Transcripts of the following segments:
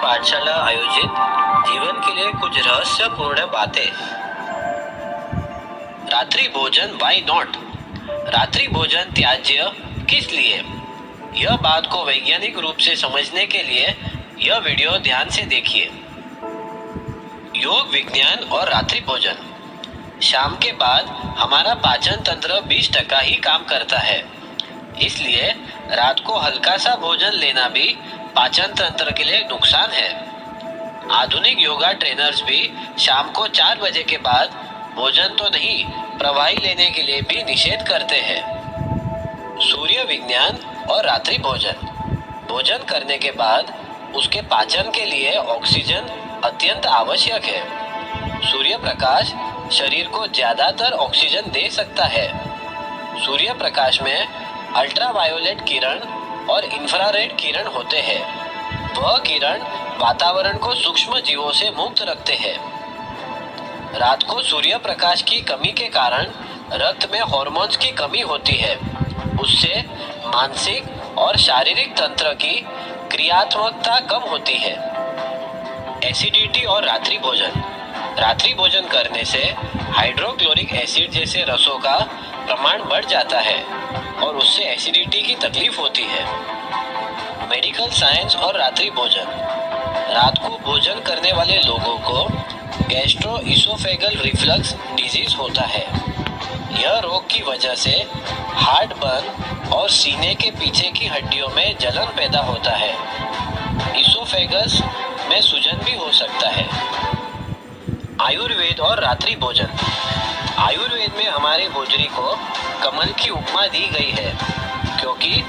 पाठशाला आयोजित जीवन के लिए कुछ रहस्यपूर्ण बातें। रात्रि भोजन व्हाई नॉट? रात्रि भोजन त्याज्य किस लिए? यह बात को वैज्ञानिक रूप से समझने के लिए यह वीडियो ध्यान से देखिए। योग विज्ञान और रात्रि भोजन। शाम के बाद हमारा पाचन तंत्र 20% ही काम करता है, इसलिए रात को हल्का सा भोजन लेना भी पाचन तंत्र के लिए नुकसान है। आधुनिक योगा ट्रेनर्स भी शाम को 4 बजे के बाद भोजन तो नहीं, प्रवाही लेने के लिए भी निषेध करते हैं। सूर्य विज्ञान और रात्रि भोजन। भोजन करने के बाद उसके पाचन के लिए ऑक्सीजन अत्यंत आवश्यक है। सूर्य प्रकाश शरीर को ज्यादातर ऑक्सीजन दे सकता है। सूर्य प्रकाश में अल्ट्रावायोलेट किरण और इंफ्रारेड किरण होते हैं। वह किरण वातावरण को सूक्ष्म जीवों से मुक्त रखते हैं। रात को सूर्य प्रकाश की कमी के कारण रक्त में हार्मोन्स की कमी होती है। उससे मानसिक और शारीरिक तंत्र की क्रियात्मकता कम होती है। एसिडिटी और रात्रि भोजन। रात्रि भोजन करने से हाइड्रोक्लोरिक एसिड जैसे रसों का प्रमाण बढ़ जाता है और उससे एसिडिटी की तकलीफ होती है। मेडिकल साइंस और रात्रि भोजन। रात को भोजन करने वाले लोगों को गैस्ट्रोइसोफेगल रिफ्लक्स डिजीज होता है। यह रोग की वजह से हार्ट बर्न और सीने के पीछे की हड्डियों में जलन पैदा होता है। इसोफेगस में सूजन भी हो सकता है। आयुर्वेद और रात्रि भोजन। आयुर्वेद में हमारे होजरी को कमल की उपमा दी गई है, क्योंकि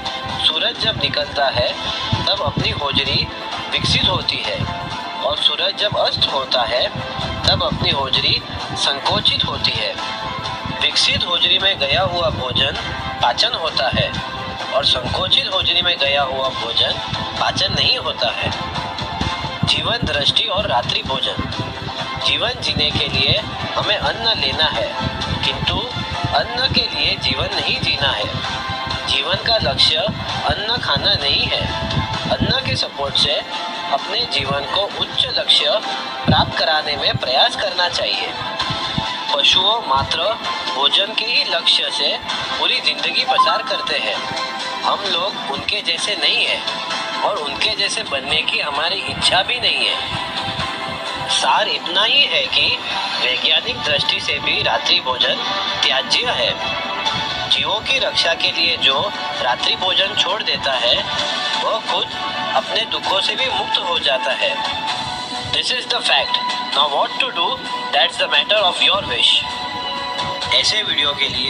सूरज जब निकलता है तब अपनी होजरी विकसित होती है और सूरज जब अस्त होता है तब अपनी होजरी संकोचित होती है। विकसित होजरी में गया हुआ भोजन पाचन होता है और संकोचित होजरी में गया हुआ भोजन पाचन नहीं होता है। जीवन दृष्टि और रात्रि भोजन। जीवन जीने के लिए हमें अन्न लेना है, किंतु अन्न के लिए जीवन नहीं जीना है। जीवन का लक्ष्य अन्न खाना नहीं है। अन्न के सपोर्ट से अपने जीवन को उच्च लक्ष्य प्राप्त कराने में प्रयास करना चाहिए। पशुओं मात्र भोजन के ही लक्ष्य से पूरी जिंदगी पसार करते हैं। हम लोग उनके जैसे नहीं हैं और उनके जैसे बनने की हमारी इच्छा भी नहीं है। सार इतना ही है कि वैज्ञानिक दृष्टि से भी रात्रि भोजन त्याज्य है। जीवों की रक्षा के लिए जो रात्रि भोजन छोड़ देता है वह खुद अपने दुखों से भी मुक्त हो जाता है। This is the fact. Now what to do, that's the matter of your wish. ऐसे वीडियो के लिए